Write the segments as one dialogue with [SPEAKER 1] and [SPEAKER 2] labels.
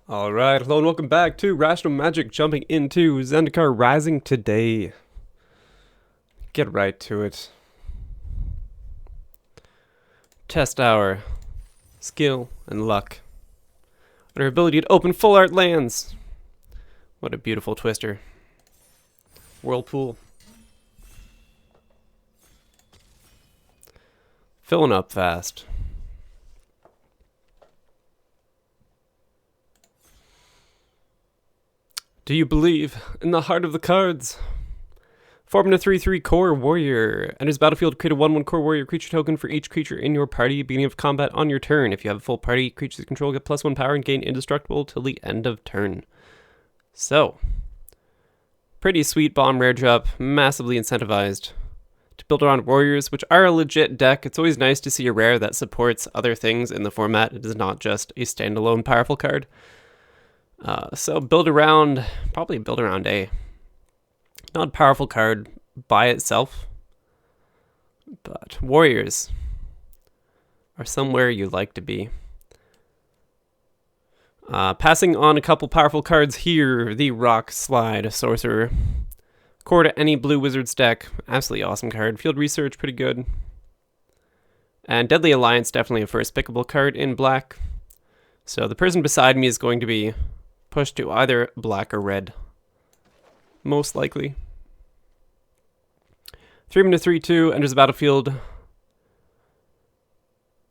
[SPEAKER 1] Alright, hello and welcome back to Rational Magic, jumping into Zendikar Rising today. Get right to it. Test our skill and luck. And our ability to open full art lands. What a beautiful twister. Whirlpool. Filling up fast. Do you believe in the heart of the cards? Form a 3/3 core warrior. Enters battlefield, create a 1/1 core warrior creature token for each creature in your party, beginning of combat on your turn. If you have a full party, creatures you control get +1 power and gain indestructible till the end of turn. So, pretty sweet bomb rare drop, massively incentivized to build around warriors, which are a legit deck. It's always nice to see a rare that supports other things in the format. It is not just a standalone powerful card. So probably build around a not powerful card by itself, but warriors are somewhere you like to be. Passing on a couple powerful cards here, the Rock Slide Sorcerer. Core to any blue wizard's deck, absolutely awesome card. Field Research, pretty good. And Deadly Alliance, definitely a first pickable card in black. So the person beside me is going to be pushed to either black or red, most likely. 3 3/2 enters the battlefield.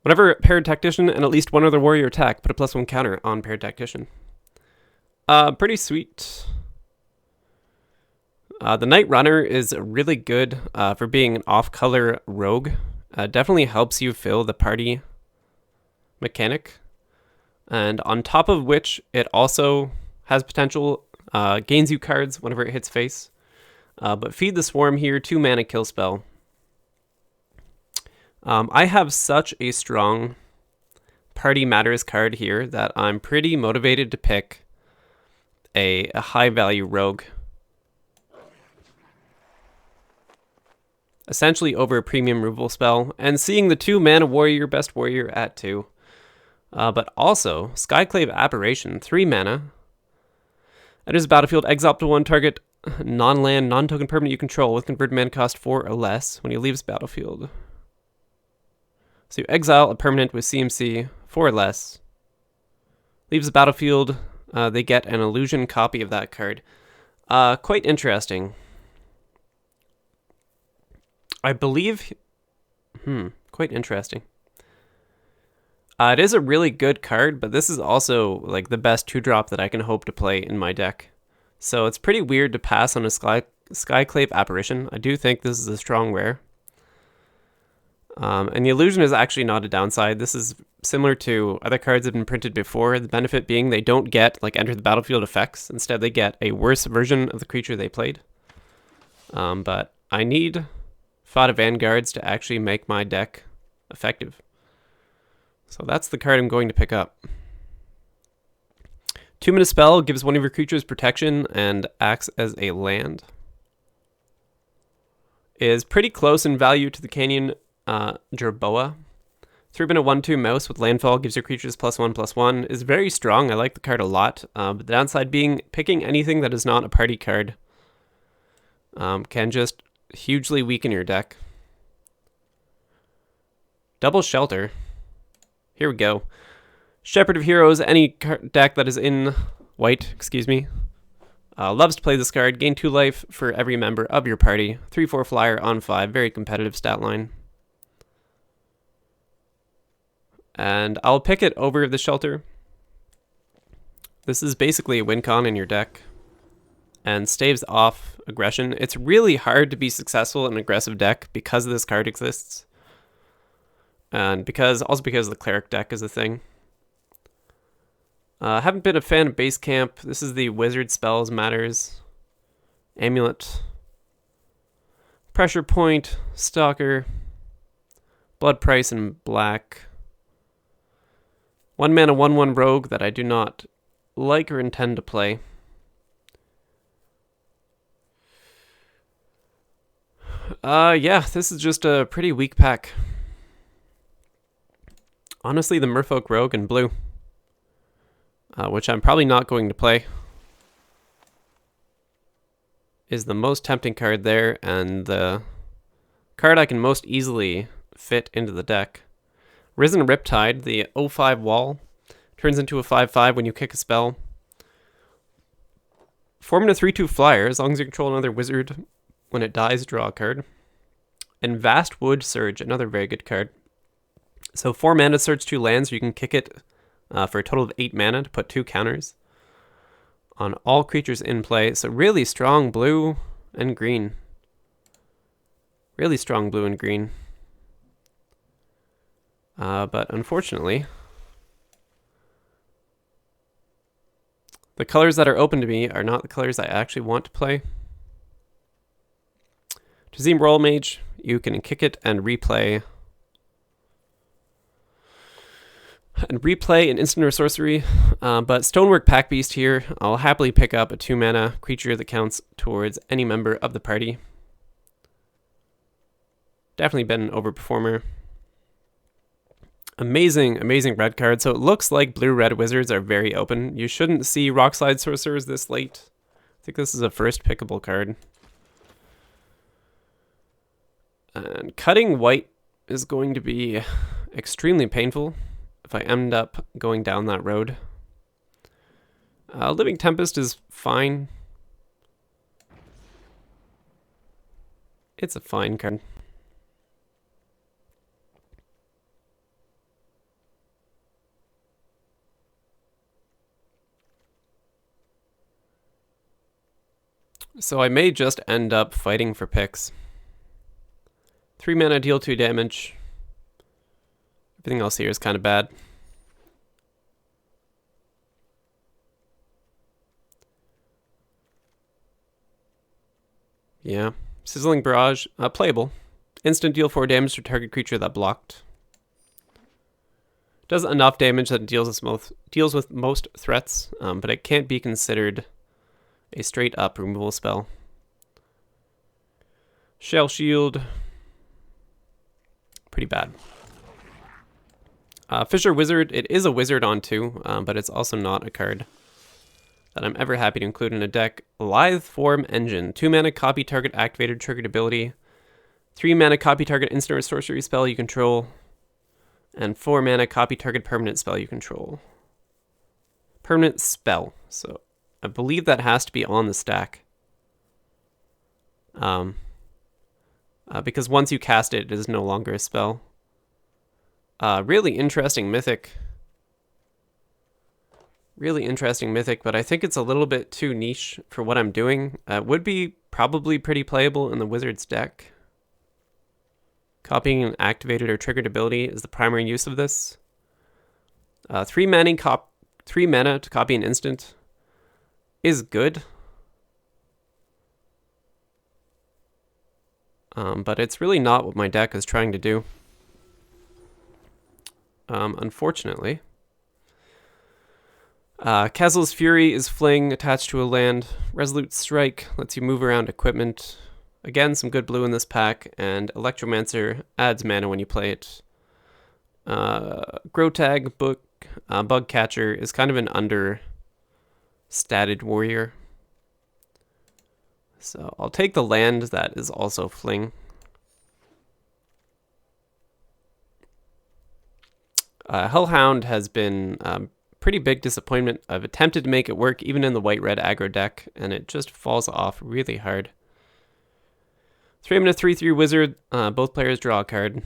[SPEAKER 1] Whenever paired tactician and at least one other warrior attack, put a +1 counter on paired tactician. Pretty sweet. The Night Runner is really good for being an off-color rogue. Definitely helps you fill the party mechanic. And on top of which, it also has potential, gains you cards whenever it hits face. But Feed the Swarm here, 2 mana kill spell. I have such a strong Party Matters card here that I'm pretty motivated to pick a high value rogue. Essentially over a premium removal spell, and seeing the 2 mana warrior, best warrior at 2. But also, Skyclave Apparition, 3 mana. Enters the battlefield, exile up to 1 target non-land, non-token permanent you control with converted mana cost 4 or less when he leaves battlefield. So you exile a permanent with CMC 4 or less. Leaves the battlefield, they get an illusion copy of that card. Quite interesting. I believe... quite interesting. It is a really good card, but this is also like the best 2-drop that I can hope to play in my deck. So it's pretty weird to pass on a Skyclave Apparition. I do think this is a strong rare. And the illusion is actually not a downside. This is similar to other cards that have been printed before. The benefit being they don't get like enter the battlefield effects. Instead, they get a worse version of the creature they played. But I need Fada Vanguards to actually make my deck effective. So that's the card I'm going to pick up. 2-minute spell gives one of your creatures protection and acts as a land. Is pretty close in value to the Canyon Jerboa. 3-minute 1/2 mouse with landfall gives your creatures +1/+1. Is very strong. I like the card a lot. But the downside being picking anything that is not a party card can just hugely weaken your deck. Double Shelter. Here we go. Shepherd of Heroes, any deck that is in white, loves to play this card. Gain 2 life for every member of your party. 3/4 flyer on 5, very competitive stat line. And I'll pick it over the Shelter. This is basically a win con in your deck and staves off aggression. It's really hard to be successful in an aggressive deck because this card exists. And because the Cleric deck is a thing. Haven't been a fan of Base Camp. This is the Wizard Spells Matters. Amulet. Pressure Point. Stalker. Blood Price in black. 1 mana 1/1 rogue that I do not like or intend to play. Yeah, this is just a pretty weak pack. Honestly, the Merfolk Rogue in blue. which I'm probably not going to play, is the most tempting card there, and the card I can most easily fit into the deck. Risen Riptide, the 0/5 wall, turns into a 5/5 when you kick a spell. 4-mana 3/2 flyer, as long as you control another wizard, when it dies, draw a card. And Vast Wood Surge, another very good card. So 4 mana, search 2 lands, or you can kick it for a total of 8 mana to put 2 counters on all creatures in play. So really strong blue and green. Really strong blue and green. But unfortunately, the colors that are open to me are not the colors I actually want to play. Tazim Royal Mage, you can kick it and replay. An instant or sorcery. But Stonework Pack Beast here, I'll happily pick up a 2-mana creature that counts towards any member of the party. Definitely been an overperformer. Amazing, amazing red card. So it looks like blue-red wizards are very open. You shouldn't see Rockslide Sorcerers this late. I think this is a first pickable card. And cutting white is going to be extremely painful if I end up going down that road. Living Tempest is fine. It's a fine card. So I may just end up fighting for picks. 3 mana, deal 2 damage. Everything else here is kind of bad. Yeah. Sizzling Barrage, playable. Instant deal 4 damage to target creature that blocked. Does enough damage that it deals with most threats, but it can't be considered a straight up removal spell. Shell Shield. Pretty bad. Fisher Wizard, it is a wizard on 2, but it's also not a card that I'm ever happy to include in a deck. Lithe Form Engine, 2 mana, copy target activated triggered ability, 3 mana, copy target instant or sorcery spell you control, and 4 mana, copy target permanent spell you control. Permanent spell, so I believe that has to be on the stack. Because once you cast it, it is no longer a spell. Really interesting mythic. Really interesting mythic, but I think it's a little bit too niche for what I'm doing. It would be probably pretty playable in the wizard's deck. Copying an activated or triggered ability is the primary use of this. 3 mana to copy an instant is good. But it's really not what my deck is trying to do. Unfortunately. Kezel's Fury is fling attached to a land. Resolute Strike lets you move around equipment. Again, some good blue in this pack. And Electromancer adds mana when you play it. Grotag Bug Catcher is kind of an understated warrior. So I'll take the land that is also fling. Hellhound has been pretty big disappointment. I've attempted to make it work even in the white-red aggro deck, and it just falls off really hard. 3 mana 3/3 wizard, both players draw a card.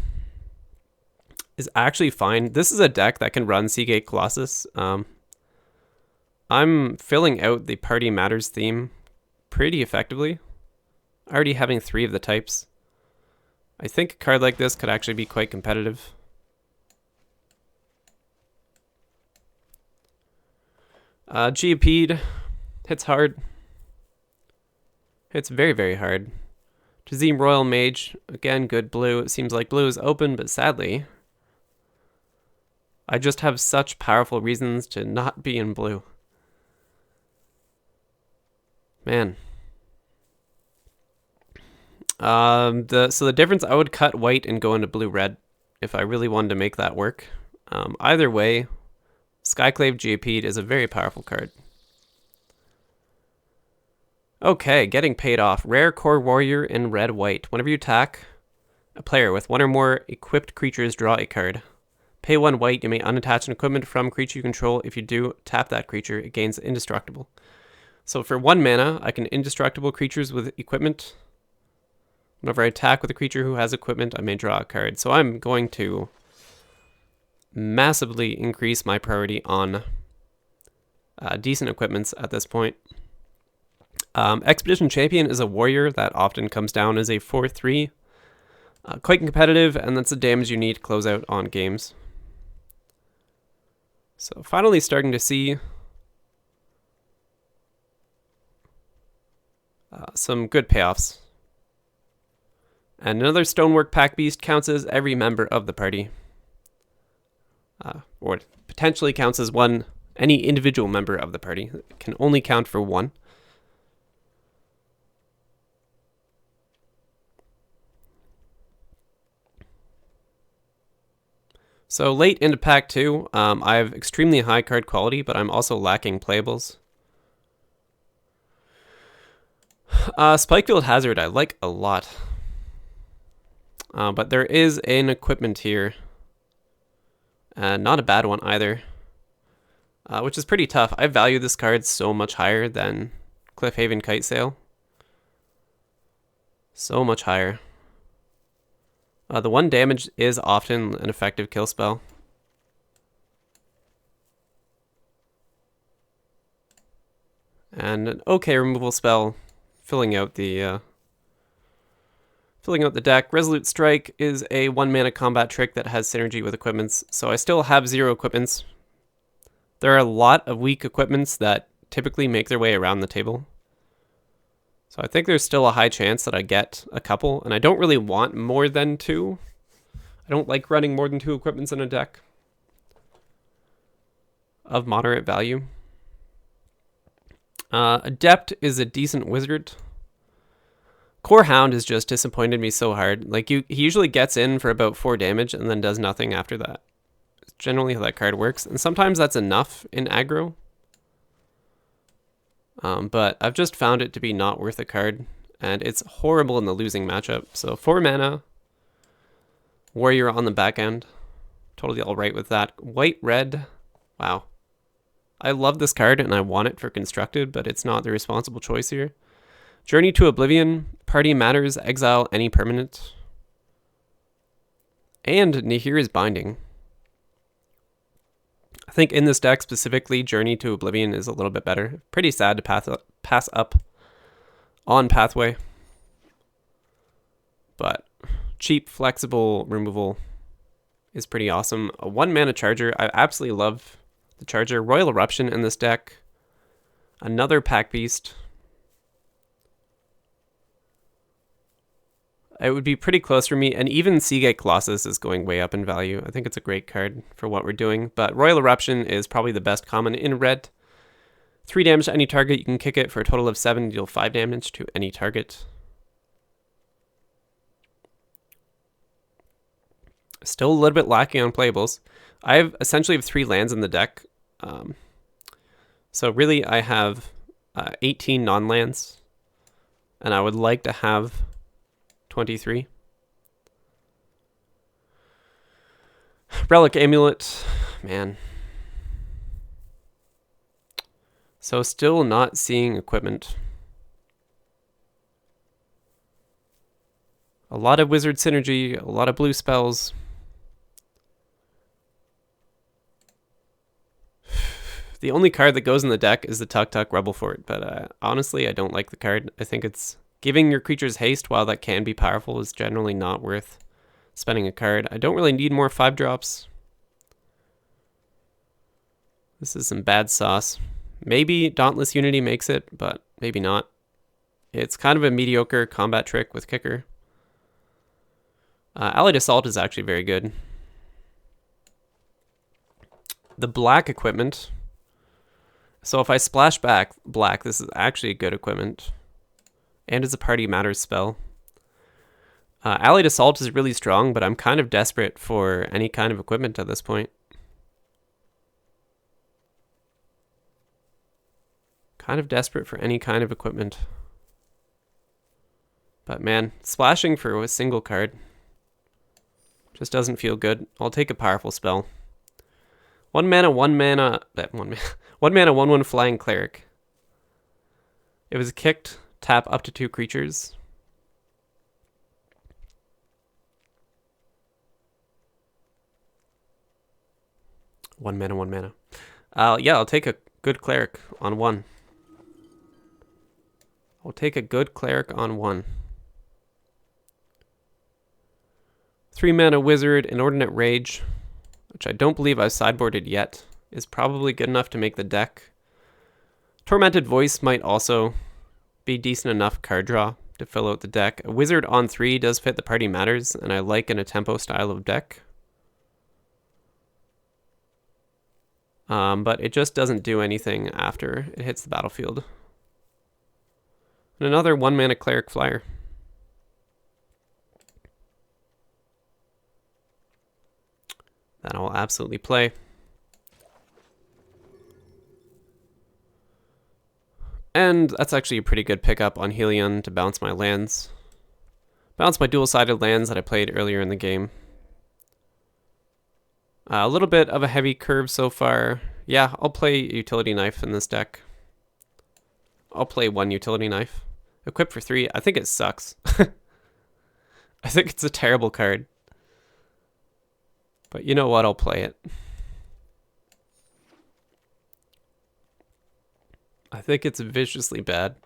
[SPEAKER 1] Is actually fine. This is a deck that can run Seagate Colossus. I'm filling out the Party Matters theme pretty effectively. Already having 3 of the types. I think a card like this could actually be quite competitive. Geopede hits hard. Hits very, very hard. Tazim Royal Mage, again, good blue. It seems like blue is open, but sadly, I just have such powerful reasons to not be in blue. Man. So the difference, I would cut white and go into blue-red if I really wanted to make that work. Either way, Skyclave Geopede is a very powerful card. Okay, getting paid off. Rare Core Warrior in red-white. Whenever you attack a player with one or more equipped creatures, draw a card. Pay 1 white, you may unattach an equipment from creature you control. If you do, tap that creature. It gains indestructible. So for 1 mana, I can indestructible creatures with equipment. Whenever I attack with a creature who has equipment, I may draw a card. So I'm going to massively increase my priority on decent equipments at this point. Expedition Champion is a warrior that often comes down as a 4/3. Quite competitive, and that's the damage you need to close out on games. So finally starting to see some good payoffs. And another Stonework Pack Beast counts as every member of the party. Or potentially counts as any individual member of the party. It can only count for 1. So late into pack 2, I have extremely high card quality, but I'm also lacking playables. Spikefield Hazard I like a lot. But there is an equipment here. Not a bad one either. Which is pretty tough. I value this card so much higher than Cliffhaven Kite Sail. So much higher. The 1 damage is often an effective kill spell. And an okay removal spell, filling out the deck. Resolute Strike is a 1 mana combat trick that has synergy with equipments, so I still have 0 equipments. There are a lot of weak equipments that typically make their way around the table. So I think there's still a high chance that I get a couple, and I don't really want more than 2. I don't like running more than 2 equipments in a deck of moderate value. Adept is a decent wizard. Core Hound has just disappointed me so hard. Like, he usually gets in for about 4 damage and then does nothing after that. It's generally how that card works, and sometimes that's enough in aggro. But I've just found it to be not worth a card, and it's horrible in the losing matchup. So 4 mana, warrior on the back end, totally alright with that. White-red, wow. I love this card and I want it for constructed, but it's not the responsible choice here. Journey to Oblivion, party matters, exile any permanent. And Nahiri's Binding. I think in this deck specifically, Journey to Oblivion is a little bit better. Pretty sad to pass up on Pathway. But cheap, flexible removal is pretty awesome. A 1 mana Charger. I absolutely love the Charger. Royal Eruption in this deck. Another Pack Beast. It would be pretty close for me, and even Seagate Colossus is going way up in value. I think it's a great card for what we're doing, but Royal Eruption is probably the best common in red. 3 damage to any target, you can kick it for a total of 7, deal 5 damage to any target. Still a little bit lacking on playables. I essentially have 3 lands in the deck. So really I have 18 non-lands, and I would like to have 23. Relic Amulet, man. So still not seeing equipment. A lot of wizard synergy, a lot of blue spells. The only card that goes in the deck is the Tuk Tuk Rebel Fort, but honestly, I don't like the card. I think it's giving your creatures haste, while that can be powerful, is generally not worth spending a card. I don't really need more 5-drops. This is some bad sauce. Maybe Dauntless Unity makes it, but maybe not. It's kind of a mediocre combat trick with kicker. Allied Assault is actually very good. The black equipment. So if I splash back black, this is actually a good equipment. And it's a party matters spell. Allied Assault is really strong, but I'm kind of desperate for any kind of equipment at this point. Kind of desperate for any kind of equipment. But man, splashing for a single card just doesn't feel good. I'll take a powerful spell. 1 mana, 1/1 flying cleric. It was kicked, tap up to 2 creatures. One mana. Yeah, I'll take a good cleric on 1. I'll take a good cleric on 1. 3 mana wizard, Inordinate Rage, which I don't believe I've sideboarded yet, is probably good enough to make the deck. Tormented Voice might also be decent enough card draw to fill out the deck. A wizard on 3 does fit the party matters, and I like in a tempo style of deck. But it just doesn't do anything after it hits the battlefield. And another 1 mana cleric flyer. That I'll absolutely play. And that's actually a pretty good pickup on Helion to bounce my lands. Bounce my dual-sided lands that I played earlier in the game. A little bit of a heavy curve so far. Yeah, I'll play Utility Knife in this deck. I'll play 1 Utility Knife. Equip for 3. I think it sucks. I think it's a terrible card. But you know what? I'll play it. I think it's viciously bad.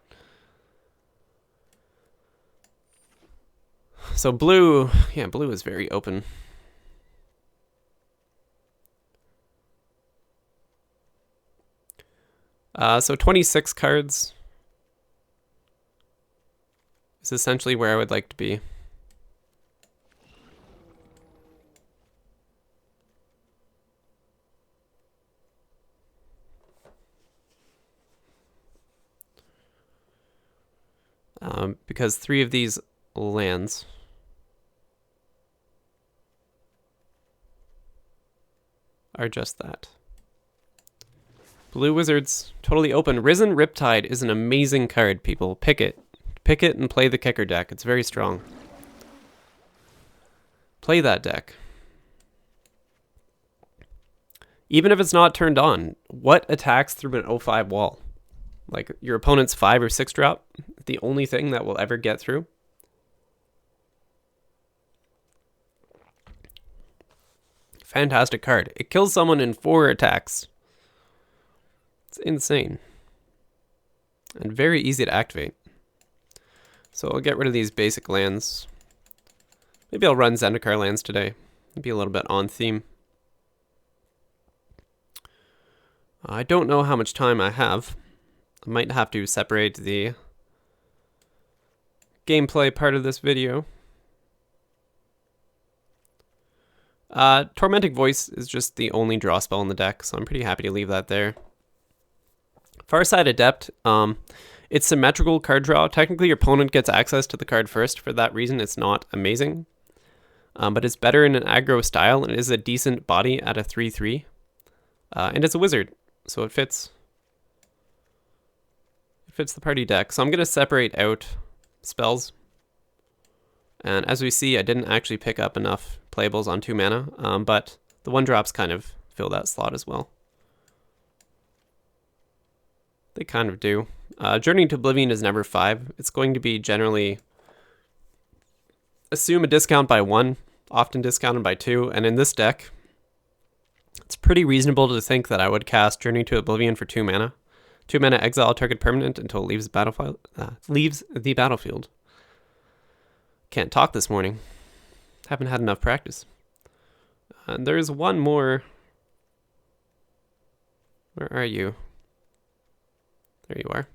[SPEAKER 1] So blue, yeah, blue is very open. So 26 cards is essentially where I would like to be. Because 3 of these lands are just that. Blue Wizards, totally open. Risen Riptide is an amazing card, people. Pick it. Pick it and play the kicker deck. It's very strong. Play that deck. Even if it's not turned on, what attacks through an 0/5 wall? Like your opponent's 5 or 6 drop, the only thing that will ever get through. Fantastic card. It kills someone in 4 attacks. It's insane. And very easy to activate. So I'll get rid of these basic lands. Maybe I'll run Zendikar lands today. Be a little bit on theme. I don't know how much time I have. I might have to separate the gameplay part of this video. Tormenting Voice is just the only draw spell in the deck, so I'm pretty happy to leave that there. Farside Adept, it's symmetrical card draw. Technically, your opponent gets access to the card first. For that reason, it's not amazing. But it's better in an aggro style, and it is a decent body at a 3/3. And it's a wizard, so it fits. It fits the party deck. So I'm going to separate out spells. And as we see, I didn't actually pick up enough playables on 2 mana, but the 1-drops kind of fill that slot as well. They kind of do. Journey to Oblivion is never 5. It's going to be generally assume a discount by 1, often discounted by 2, and in this deck, it's pretty reasonable to think that I would cast Journey to Oblivion for 2 mana. 2 mana, exile target permanent until it leaves the battlefield. Can't talk this morning. Haven't had enough practice. And there's one more. Where are you? There you are.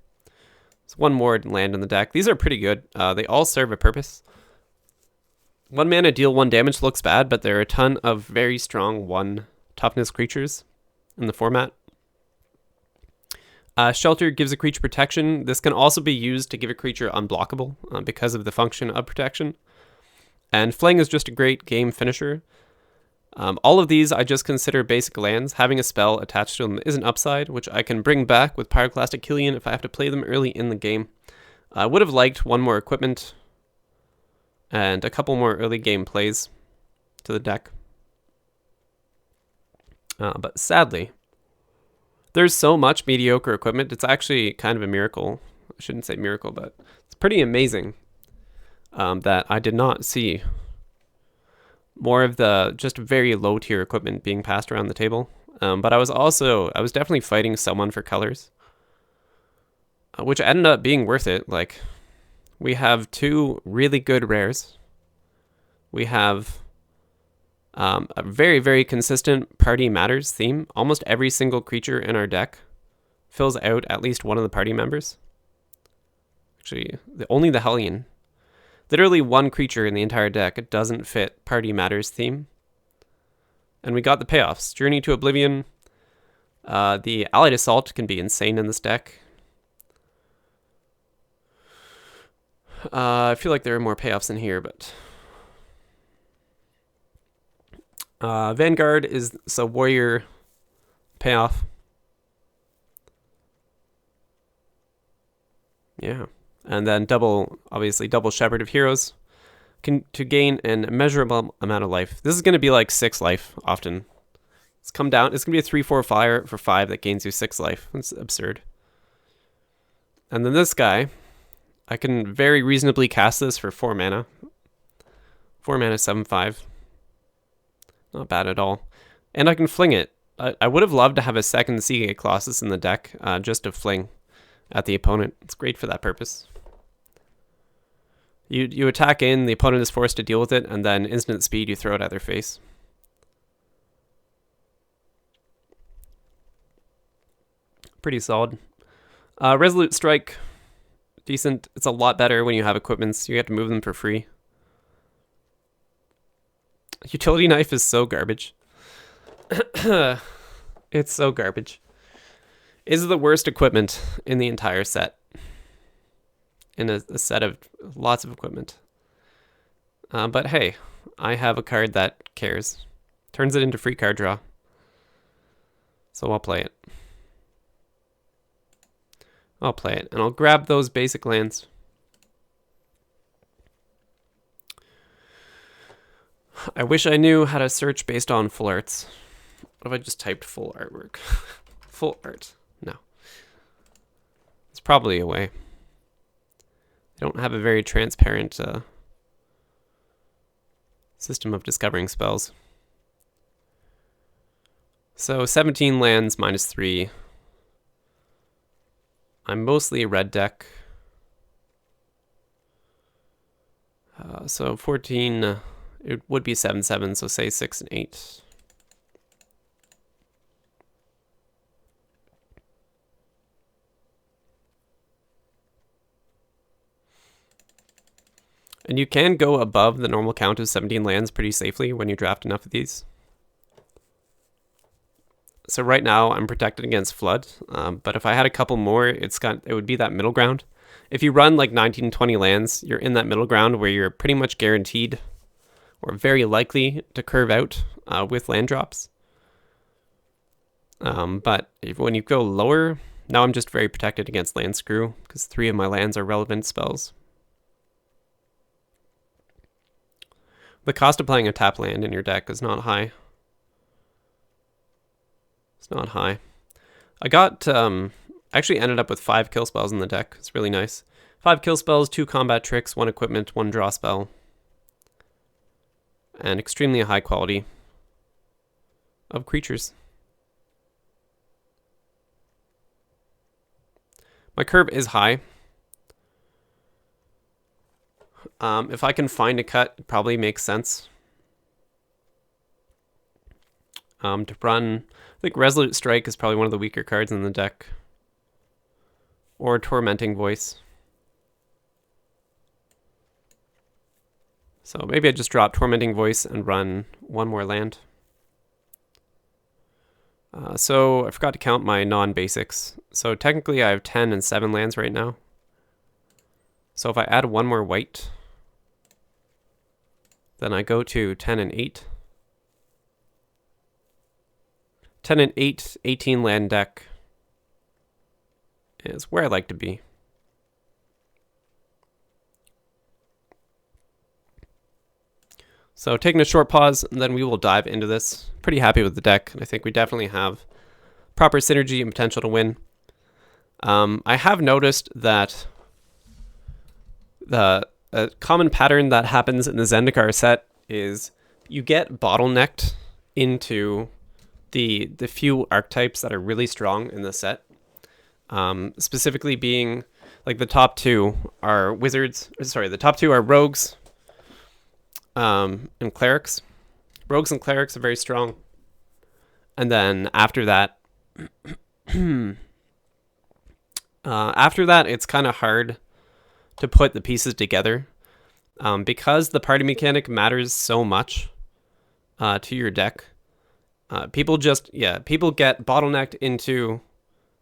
[SPEAKER 1] There's one more land in the deck. These are pretty good. They all serve a purpose. 1 mana, deal 1 damage looks bad, but there are a ton of very strong 1 toughness creatures in the format. Shelter gives a creature protection. This can also be used to give a creature unblockable because of the function of protection. And Fling is just a great game finisher. All of these I just consider basic lands. Having a spell attached to them is an upside, which I can bring back with Pyroclastic Killian if I have to play them early in the game. I would have liked one more equipment and a couple more early game plays to the deck. But sadly, there's so much mediocre equipment. It's actually kind of a miracle. I shouldn't say miracle, but it's pretty amazing that I did not see more of the just very low tier equipment being passed around the table. But I was definitely fighting someone for colors, which ended up being worth it. Like, we have 2 really good rares. We have a very, very consistent Party Matters theme. Almost every single creature in our deck fills out at least one of the party members. Actually, only the Hellion. Literally one creature in the entire deck doesn't fit Party Matters theme. And we got the payoffs. Journey to Oblivion. The Allied Assault can be insane in this deck. I feel like there are more payoffs in here, but... Vanguard is a warrior payoff. Yeah. And then obviously double Shepherd of Heroes to gain an immeasurable amount of life. This is going to be like 6 life often. It's come down. It's going to be a 3/4 fire for 5 that gains you 6 life. That's absurd. And then this guy, I can very reasonably cast this for 4 mana. 4 mana, 7/5. Not bad at all. And I can fling it. I would have loved to have a second Seagate Colossus in the deck, just to fling at the opponent. It's great for that purpose. You attack in, the opponent is forced to deal with it, and then instant speed, you throw it at their face. Pretty solid. Resolute Strike, decent. It's a lot better when you have equipments. You have to move them for free. Utility Knife is so garbage. It's so garbage. Is the worst equipment in the entire set. In a set of lots of equipment. But hey, I have a card that cares. Turns it into free card draw. So I'll play it. I'll play it, and I'll grab those basic lands. I wish I knew how to search based on full arts. What if I just typed full artwork? Full art. No. There's probably a way. I don't have a very transparent system of discovering spells. So 17 lands -3. I'm mostly a red deck. So 14... it would be 7/7, so say 6 and 8. And you can go above the normal count of 17 lands pretty safely when you draft enough of these. So right now I'm protected against Flood, but if I had a couple more, it would be that middle ground. If you run like 19, 20 lands, you're in that middle ground where you're pretty much guaranteed or very likely to curve out with land drops. But when you go lower, now I'm just very protected against land screw because 3 of my lands are relevant spells. The cost of playing a tap land in your deck is not high. It's not high. I got, actually ended up with 5 kill spells in the deck. It's really nice. 5 kill spells, 2 combat tricks, 1 equipment, 1 draw spell. And extremely high quality of creatures. My curve is high. If I can find a cut, it probably makes sense. To run, I think Resolute Strike is probably one of the weaker cards in the deck. Or Tormenting Voice. So maybe I just drop Tormenting Voice and run 1 more land. So I forgot to count my non-basics. So technically I have 10 and 7 lands right now. So if I add 1 more white, then I go to 10 and 8. 10 and 8, 18 land deck is where I like to be. So taking a short pause, and then we will dive into this. Pretty happy with the deck, and I think we definitely have proper synergy and potential to win. I have noticed that a common pattern that happens in the Zendikar set is you get bottlenecked into the few archetypes that are really strong in the set. Specifically being like the top two are wizards. Sorry, the top two are rogues and clerics. Rogues and clerics are very strong. And then after that, it's kind of hard to put the pieces together because the party mechanic matters so much to your deck. People get bottlenecked into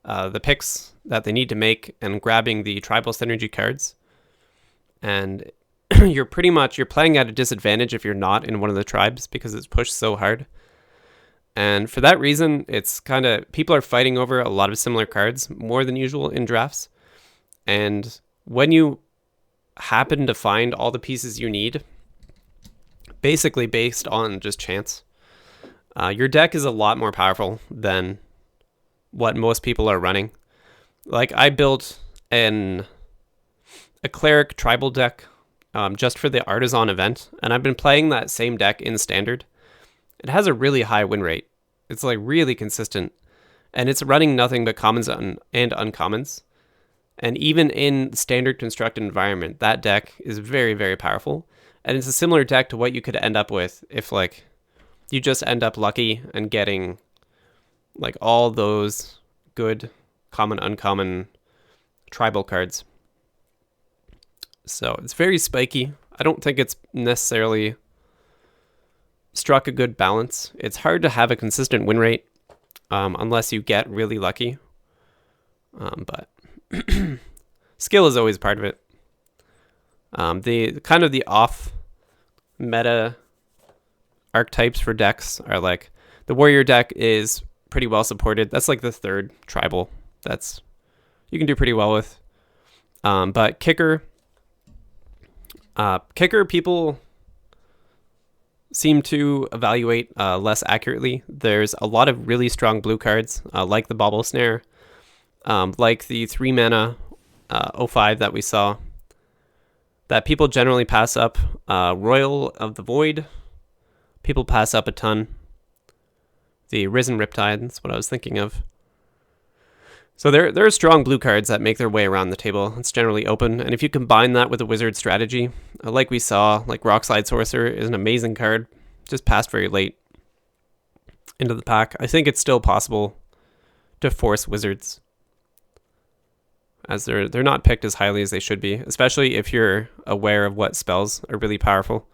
[SPEAKER 1] the picks that they need to make and grabbing the tribal synergy cards, and you're playing at a disadvantage if you're not in one of the tribes because it's pushed so hard. And for that reason, it's kind of people are fighting over a lot of similar cards more than usual in drafts. And when you happen to find all the pieces you need, basically based on just chance, your deck is a lot more powerful than what most people are running. Like I built a cleric tribal deck just for the Artisan event, and I've been playing that same deck in standard. It has a really high win rate. It's like really consistent, and it's running nothing but commons and uncommons. And even in standard constructed environment, that deck is very, very powerful. And it's a similar deck to what you could end up with if like you just end up lucky and getting like all those good common, uncommon tribal cards. So it's very spiky. I don't think it's necessarily struck a good balance. It's hard to have a consistent win rate unless you get really lucky. But skill is always part of it. The kind of the off meta archetypes for decks are like the warrior deck is pretty well supported. That's like the third tribal. That's you can do pretty well with. But kicker people seem to evaluate less accurately. There's a lot of really strong blue cards, like the Bauble Snare, like the 3 mana 05 that we saw, that people generally pass up. Royal of the Void, people pass up a ton. The Risen Riptide, that's what I was thinking of. So there are strong blue cards that make their way around the table. It's generally open, and if you combine that with a wizard strategy, like we saw, like Rockslide Sorcerer is an amazing card, just passed very late into the pack. I think it's still possible to force wizards, as they're not picked as highly as they should be, especially if you're aware of what spells are really powerful.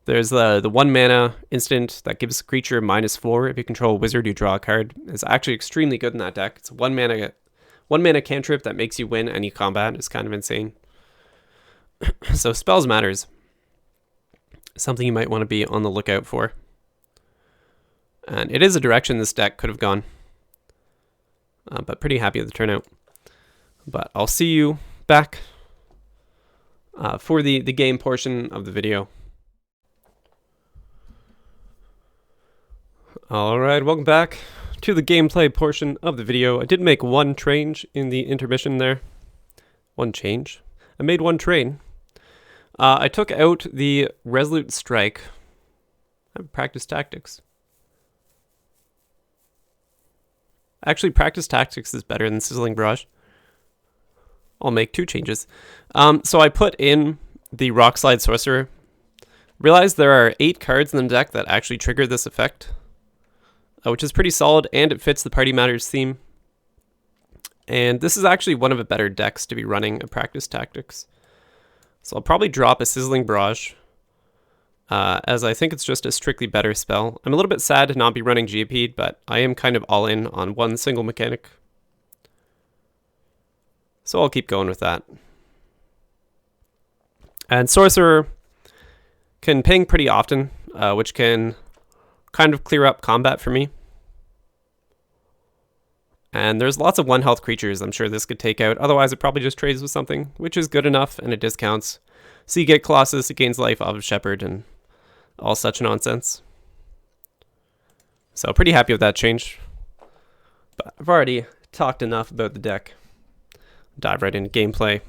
[SPEAKER 1] There's the 1 mana instant that gives a creature -4. If you control a wizard, you draw a card. It's actually extremely good in that deck. It's 1 mana cantrip that makes you win any combat. It's kind of insane. So spells matters. Something you might want to be on the lookout for. And it is a direction this deck could have gone. But pretty happy with the turnout. But I'll see you back for the game portion of the video. Alright, welcome back to the gameplay portion of the video. I did make one change in the intermission there. One change? I made one trade. I took out the Resolute Strike. I have practice tactics. Actually, practice tactics is better than Sizzling Barrage. I'll make 2 changes. So I put in the Rockslide Sorcerer. Realized there are 8 cards in the deck that actually trigger this effect, which is pretty solid, and it fits the Party Matters theme. And this is actually one of the better decks to be running a practice tactics. So I'll probably drop a Sizzling Barrage, as I think it's just a strictly better spell. I'm a little bit sad to not be running Geopede, but I am kind of all in on one single mechanic. So I'll keep going with that. And Sorcerer can ping pretty often, which can kind of clear up combat for me. And there's lots of 1 health creatures I'm sure this could take out. Otherwise, it probably just trades with something, which is good enough, and it discounts. So you get Colossus, it gains life off of Shepherd, and all such nonsense. So pretty happy with that change. But I've already talked enough about the deck. Dive right into gameplay.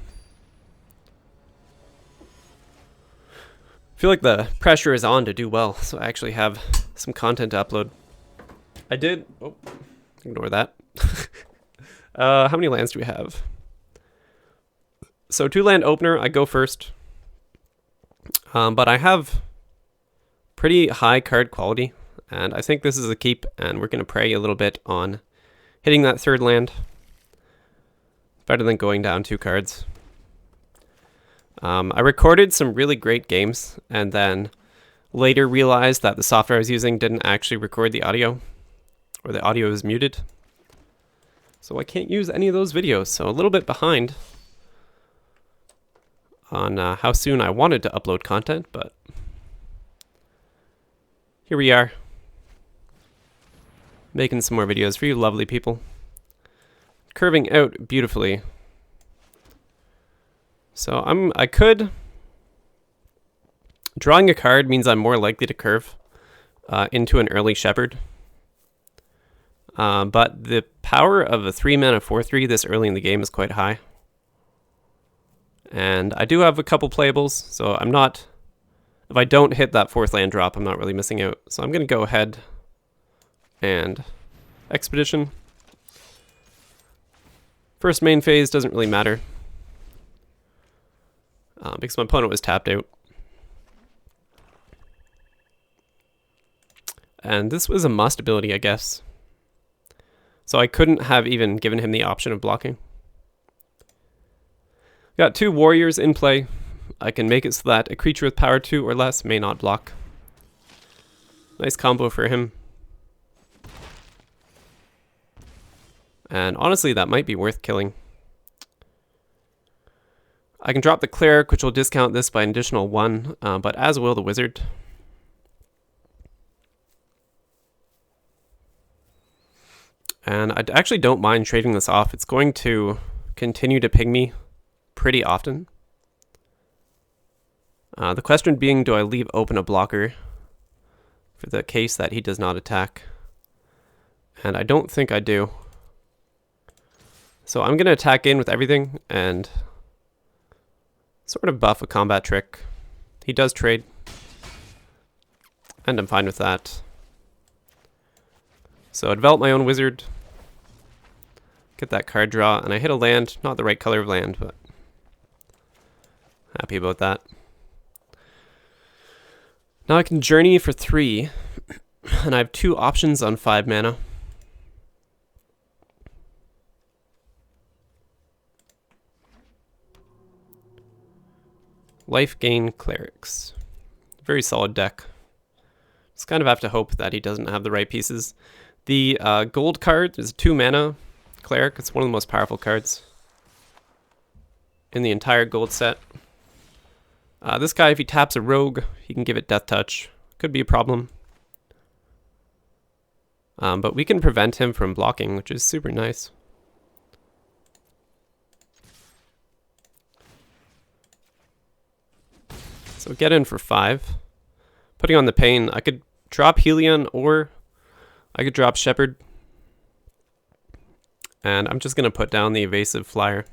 [SPEAKER 1] I feel like the pressure is on to do well, so I actually have some content to upload. I did... Oh, ignore that. How many lands do we have? So 2 land opener, I go first. But I have pretty high card quality, and I think this is a keep, and we're going to pray a little bit on hitting that 3rd land. Better than going down 2 cards. I recorded some really great games, and then later realized that the software I was using didn't actually record the audio, or the audio is muted. So I can't use any of those videos, so a little bit behind on how soon I wanted to upload content, but here we are, making some more videos for you lovely people. Curving out beautifully. So I could... Drawing a card means I'm more likely to curve into an early Shepherd. But the power of a 3-mana 4/3 this early in the game is quite high. And I do have a couple playables, so I'm not... If I don't hit that 4th land drop, I'm not really missing out. So I'm going to go ahead and Expedition. First main phase doesn't really matter, because my opponent was tapped out. And this was a must ability, I guess. So I couldn't have even given him the option of blocking. Got 2 warriors in play. I can make it so that a creature with power 2 or less may not block. Nice combo for him. And honestly, that might be worth killing. I can drop the Cleric, which will discount this by an additional 1, but as will the Wizard. And I actually don't mind trading this off. It's going to continue to ping me pretty often. The question being, do I leave open a blocker for the case that he does not attack? And I don't think I do. So I'm going to attack in with everything and sort of buff a combat trick. He does trade, and I'm fine with that. So I develop my own wizard, get that card draw, and I hit a land. Not the right color of land, but happy about that. Now I can journey for 3, and I have 2 options on 5 mana. Life gain clerics. Very solid deck. Just kind of have to hope that he doesn't have the right pieces. The gold card is 2 mana cleric. It's one of the most powerful cards in the entire gold set. This guy, if he taps a rogue, he can give it death touch. Could be a problem. But we can prevent him from blocking, which is super nice. So get in for 5. Putting on the pain, I could drop Helion or I could drop Shepherd. And I'm just going to put down the evasive flyer.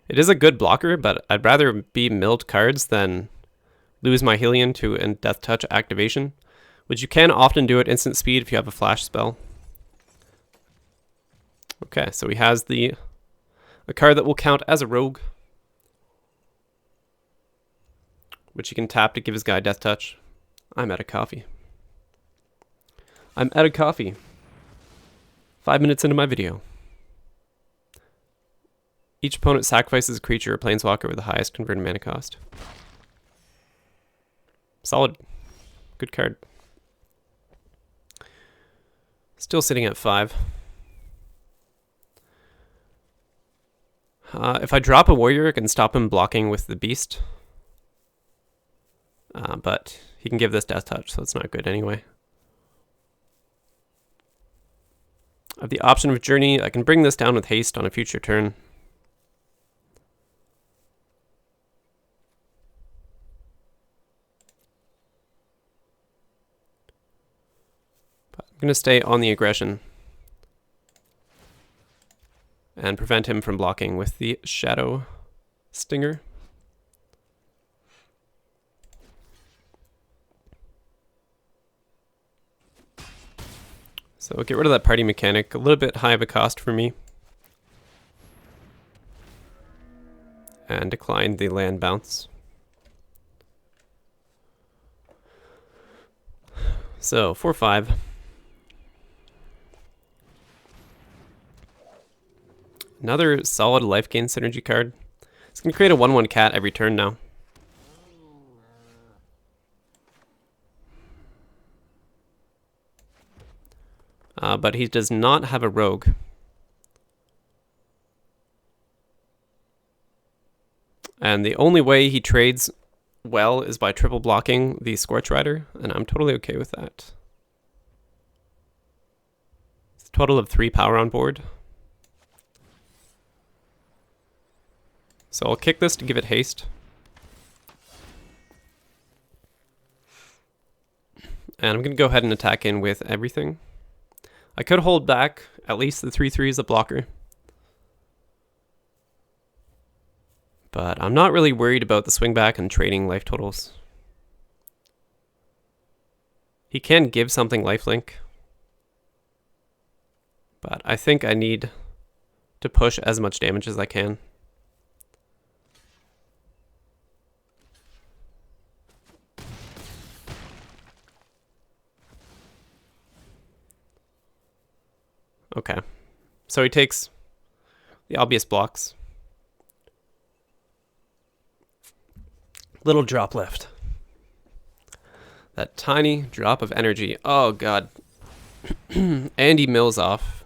[SPEAKER 1] It is a good blocker, but I'd rather be milled cards than lose my Helion to a Death Touch activation, which you can often do at instant speed if you have a flash spell. Okay, so he has a card that will count as a rogue, which he can tap to give his guy Death Touch. I'm out of coffee. I'm out of coffee. 5 minutes into my video. Each opponent sacrifices a creature or planeswalker with the highest converted mana cost. Solid. Good card. Still sitting at 5. If I drop a warrior, I can stop him blocking with the beast. but he can give this Death Touch, so it's not good anyway. I have the option of Journey. I can bring this down with haste on a future turn. But I'm going to stay on the aggression and prevent him from blocking with the Shadow Stinger. So get rid of that party mechanic, a little bit high of a cost for me. And decline the land bounce. So 4/5. Another solid life gain synergy card. It's going to create a 1/1 cat every turn now. But he does not have a rogue. And the only way he trades well is by triple blocking the Scorch Rider, and I'm totally okay with that. It's a total of 3 power on board. So I'll kick this to give it haste. And I'm going to go ahead and attack in with everything. I could hold back at least the 3/3 as a blocker. But I'm not really worried about the swing back and trading life totals. He can give something lifelink. But I think I need to push as much damage as I can. Okay, so he takes the obvious blocks. Little drop left. That tiny drop of energy. Oh god. And he mills off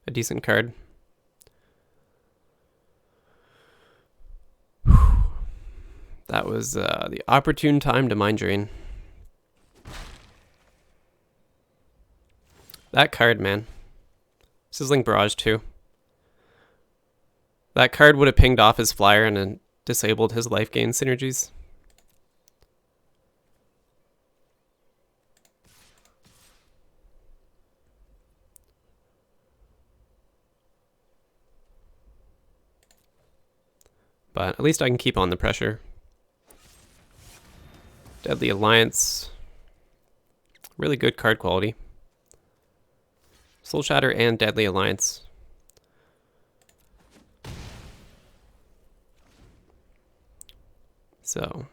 [SPEAKER 1] a decent card. That was the opportune time to mind drain. That card, man. Sizzling Barrage too. That card would have pinged off his flyer and then disabled his life gain synergies. But at least I can keep on the pressure. Deadly Alliance. Really good card quality. Soul Shatter and Deadly Alliance. So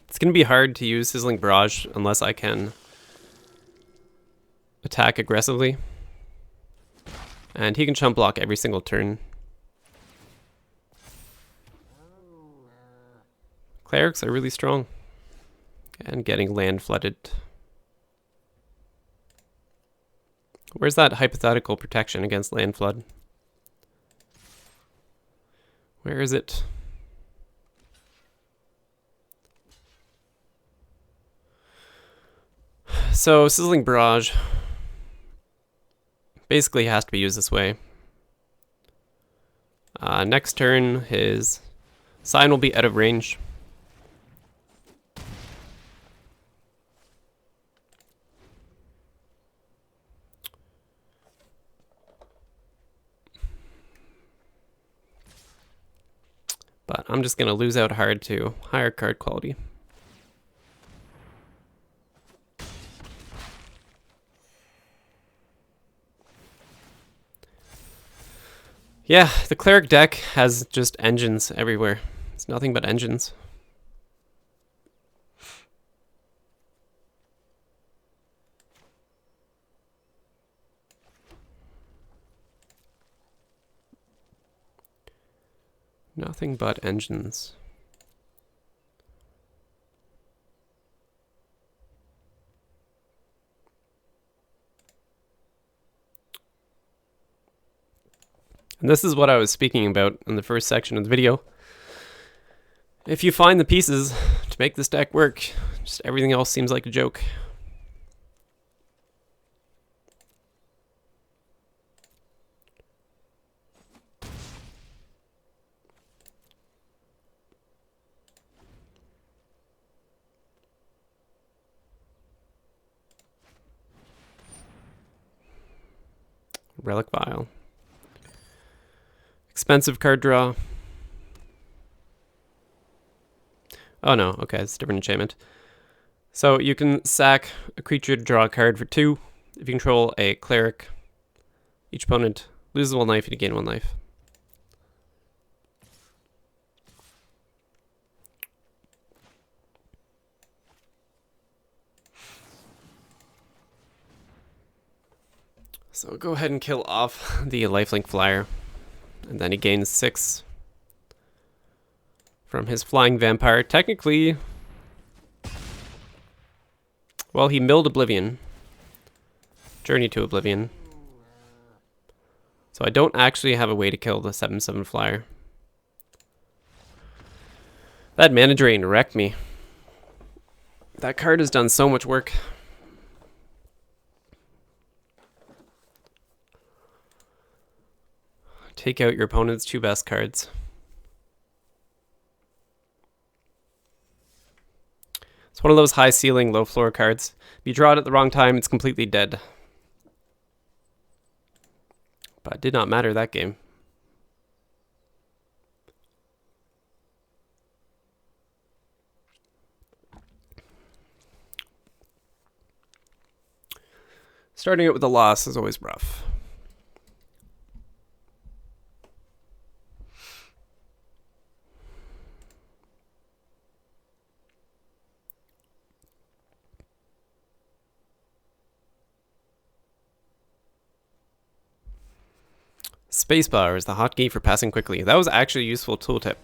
[SPEAKER 1] it's going to be hard to use Sizzling Barrage unless I can attack aggressively. And he can chump block every single turn. Clerics are really strong. And getting land flooded. Where's that hypothetical protection against land flood? Where is it? So, Sizzling Barrage basically has to be used this way. Next turn, his sign will be out of range. But I'm just going to lose out hard to higher card quality. Yeah, the Cleric deck has just engines everywhere. It's nothing but engines. Nothing but engines. And this is what I was speaking about in the first section of the video. If you find the pieces to to make this deck work. Just everything else seems like a joke. Relic Vial. Expensive card draw. Oh no, okay, it's a different enchantment. So you can sack a creature to draw a card for 2. If you control a cleric, each opponent loses 1 life and you gain 1 life. So go ahead and kill off the lifelink flyer, and then he gains 6 from his flying vampire. Technically, well, he milled Oblivion. Journey to Oblivion. So I don't actually have a way to kill the 7/7 flyer. That mana drain wrecked me. That card has done so much work. Take out your opponent's 2 best cards. It's one of those high ceiling, low floor cards. If you draw it at the wrong time, it's completely dead. But it did not matter that game. Starting it with a loss is always rough. Spacebar is the hotkey for passing quickly. That was actually a useful tooltip.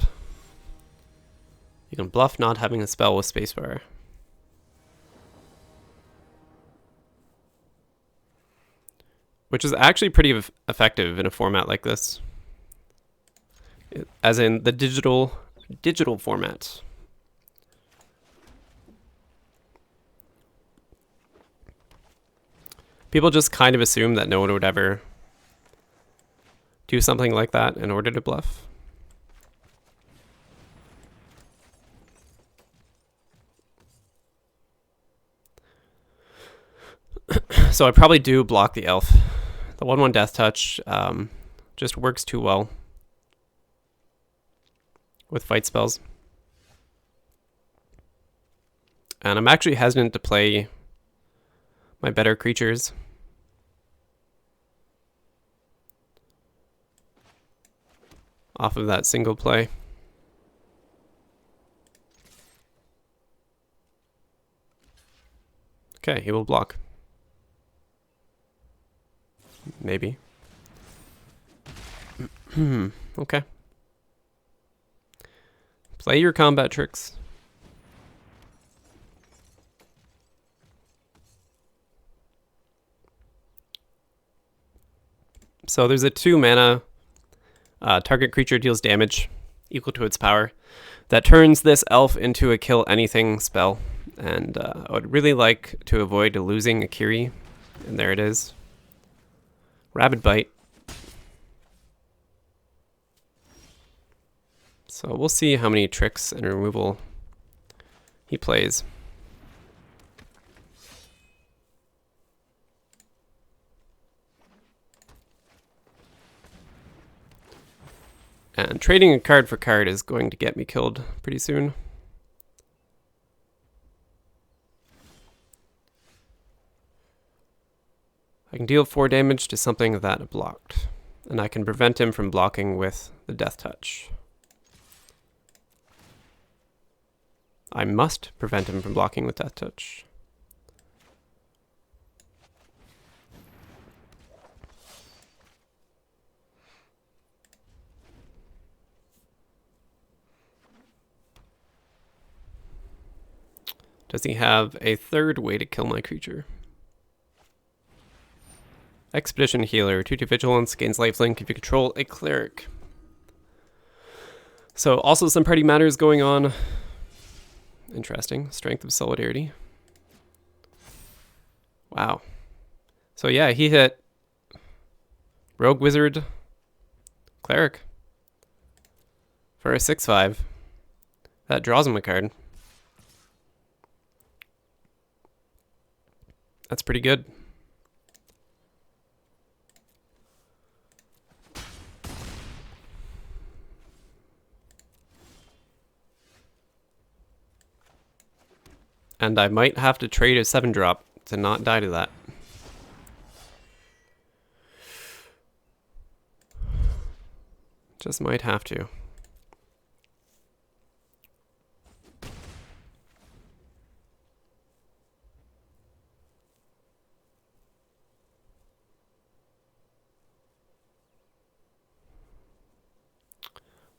[SPEAKER 1] You can bluff not having a spell with spacebar. Which is actually pretty effective in a format like this. As in the digital format. People just kind of assume that no one would ever do something like that in order to bluff. So I probably do block the elf. The 1/1 Death Touch just works too well with fight spells. And I'm actually hesitant to play my better creatures. Off of that single play. Okay, he will block. Maybe. Okay. Play your combat tricks. So there's a 2 mana target creature deals damage equal to its power. That turns this elf into a kill anything spell. And I would really like to avoid losing Akiri. And there it is. Rabid Bite. So we'll see how many tricks and removal he plays. And trading a card for card is going to get me killed pretty soon. I can deal 4 damage to something that blocked, and I can prevent him from blocking with the Death Touch. I must prevent him from blocking with Death Touch. Does he have a 3rd way to kill my creature? Expedition Healer, 2/2 Vigilance, gains lifelink if you control a cleric. So also some party matters going on. Interesting. Strength of Solidarity. Wow. So yeah, he hit Rogue, Wizard, Cleric for a 6/5. That draws him a card. That's pretty good. And I might have to trade a 7-drop to not die to that. Just might have to.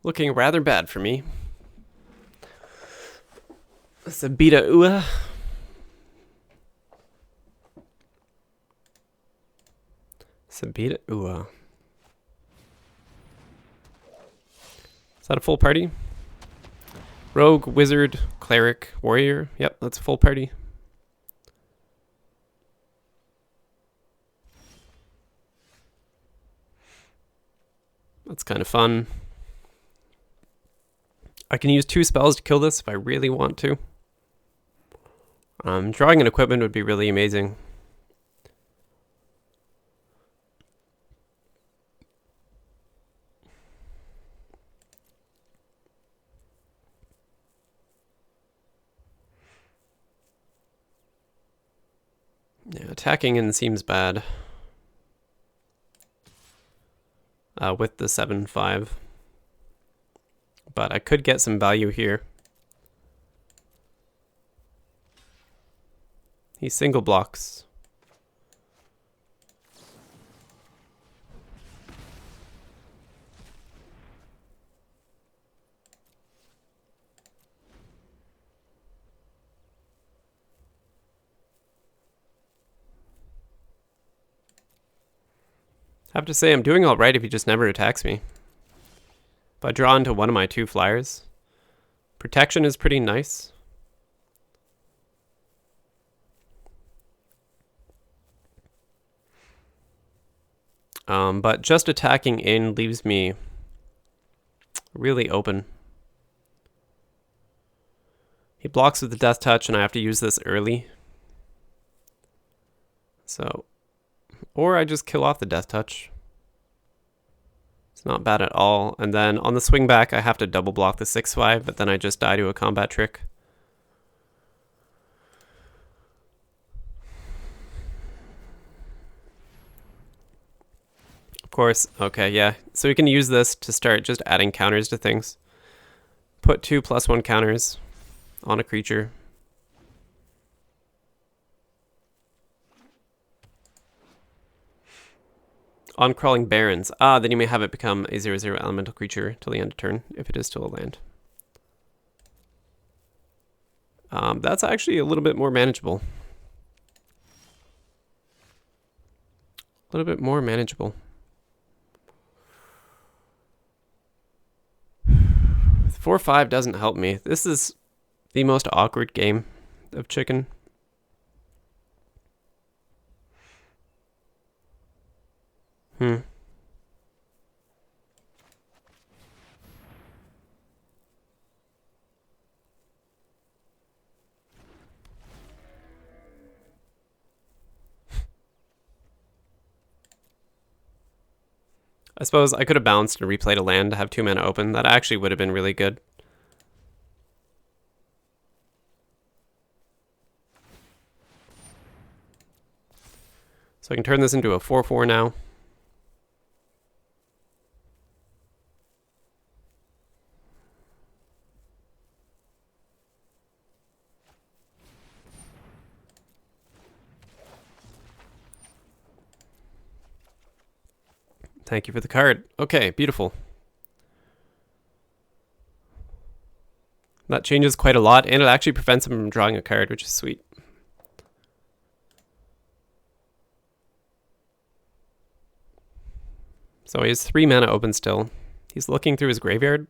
[SPEAKER 1] Looking rather bad for me. Sabita Ua. Sabita Ua. Is that a full party? Rogue, Wizard, Cleric, Warrior. Yep, that's a full party. That's kind of fun. I can use 2 spells to kill this if I really want to. Drawing an equipment would be really amazing. Yeah, attacking in seems bad. With the 7/5. But I could get some value here. He single blocks. I have to say I'm doing all right if he just never attacks me. If I draw into one of my 2 flyers, protection is pretty nice. But just attacking in leaves me really open. He blocks with the Death Touch, and I have to use this early. So, or I just kill off the Death Touch. It's not bad at all. And then on the swing back, I have to double block the 6/5, but then I just die to a combat trick. Of course, okay, yeah. So we can use this to start just adding counters to things. Put 2 +1 counters on a creature. On Crawling Barrens. Then you may have it become a 0/0 elemental creature till the end of turn, if it is still a land. That's actually a little bit more manageable. A little bit more manageable. 4/5 doesn't help me. This is the most awkward game of Chicken. I suppose I could have bounced and replayed a land to have 2 mana open. That actually would have been really good. So I can turn this into a 4/4 now. Thank you for the card. Okay, beautiful. That changes quite a lot, and it actually prevents him from drawing a card, which is sweet. So he has 3 mana open still. He's looking through his graveyard.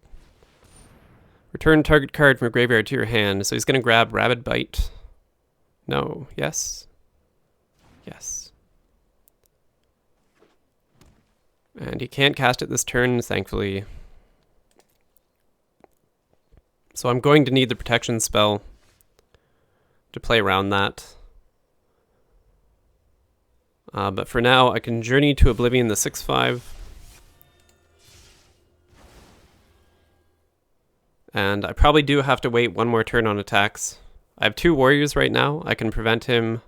[SPEAKER 1] Return target card from your graveyard to your hand. So he's going to grab Rabid Bite. No. Yes. Yes. And he can't cast it this turn, thankfully. So I'm going to need the protection spell to play around that. But for now, I can Journey to Oblivion the 6/5. And I probably do have to wait one more turn on attacks. I have 2 warriors right now. I can prevent him.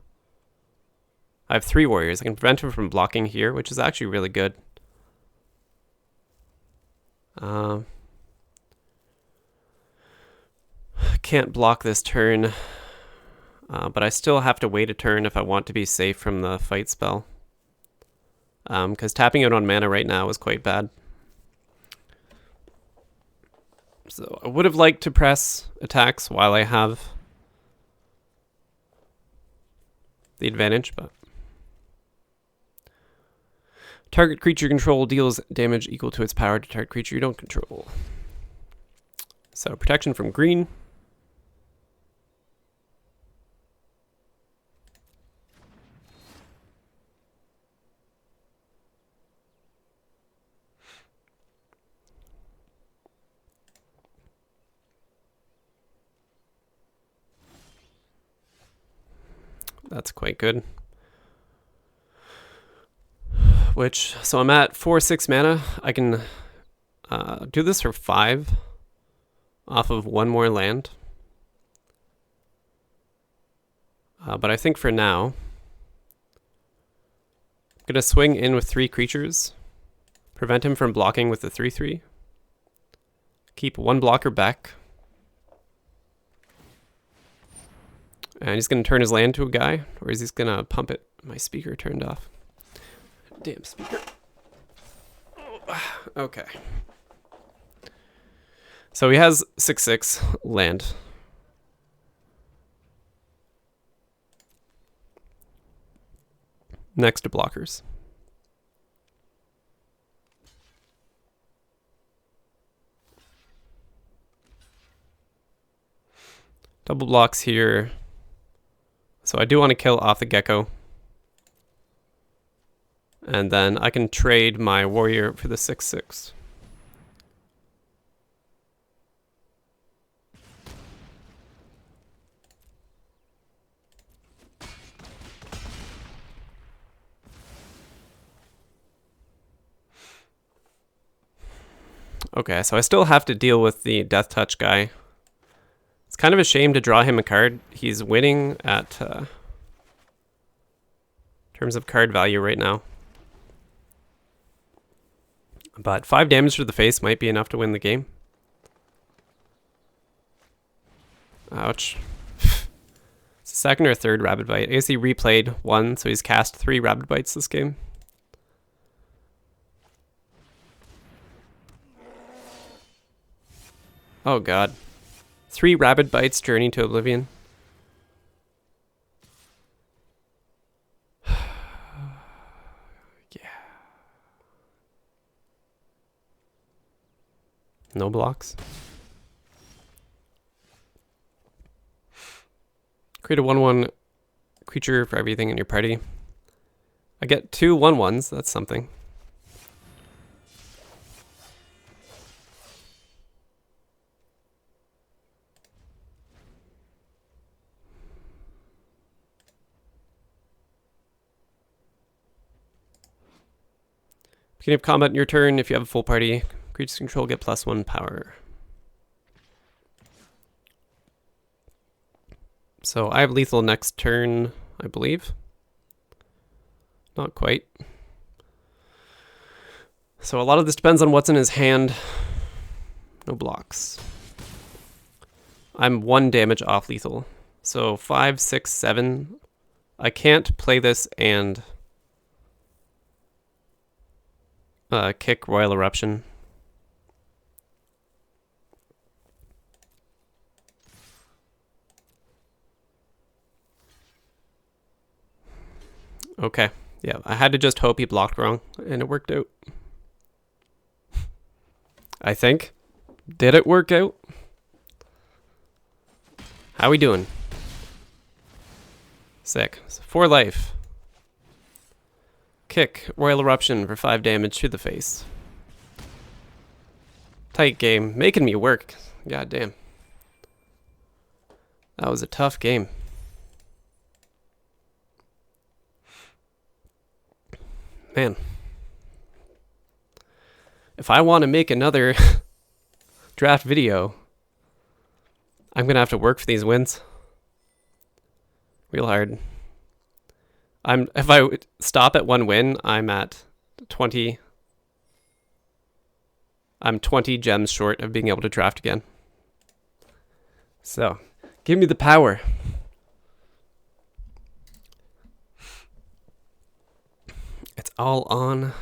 [SPEAKER 1] I have 3 warriors. I can prevent him from blocking here, which is actually really good. Can't block this turn. But I still have to wait a turn if I want to be safe from the fight spell. Because tapping out on mana right now is quite bad. So I would have liked to press attacks while I have the advantage, but... Target creature control deals damage equal to its power to target creature you don't control. So protection from green. That's quite good. So I'm at 4/6 mana. I can do this for 5 off of 1 more land. But I think for now, I'm going to swing in with 3 creatures, prevent him from blocking with the 3/3, keep 1 blocker back, and he's going to turn his land to a guy, or is he going to pump it? My speaker turned off. Damn speaker. Okay. So he has 6/6 land. Next to blockers. Double blocks here. So I do want to kill off the gecko. And then I can trade my warrior for the 6/6. Okay, so I still have to deal with the Death Touch guy. It's kind of a shame to draw him a card. He's winning at terms of card value right now. But 5 damage to the face might be enough to win the game. Ouch. It's the 2nd or 3rd Rabid Bite. I guess he replayed 1, so he's cast 3 Rabid Bites this game. Oh god. 3 Rabid Bites, Journey to Oblivion. Yeah. No blocks. Create a 1/1 creature for everything in your party. I get 2 1/1s, that's something. Beginning of combat in your turn, if you have a full party, creatures control get +1 power. So I have lethal next turn, I believe. Not quite. So a lot of this depends on what's in his hand. No blocks. I'm 1 damage off lethal. So 5, 6, 7. I can't play this and kick Royal Eruption. Okay, yeah, I had to just hope he blocked wrong, and it worked out. I think. Did it work out? How we doing? Sick. 4 life. Kick. Royal Eruption for 5 damage to the face. Tight game. Making me work. God damn. That was a tough game. Man. If I want to make another draft video, I'm going to have to work for these wins. Real hard. If I stop at 1 win, I'm at 20. I'm 20 gems short of being able to draft again. So, give me the power. It's all on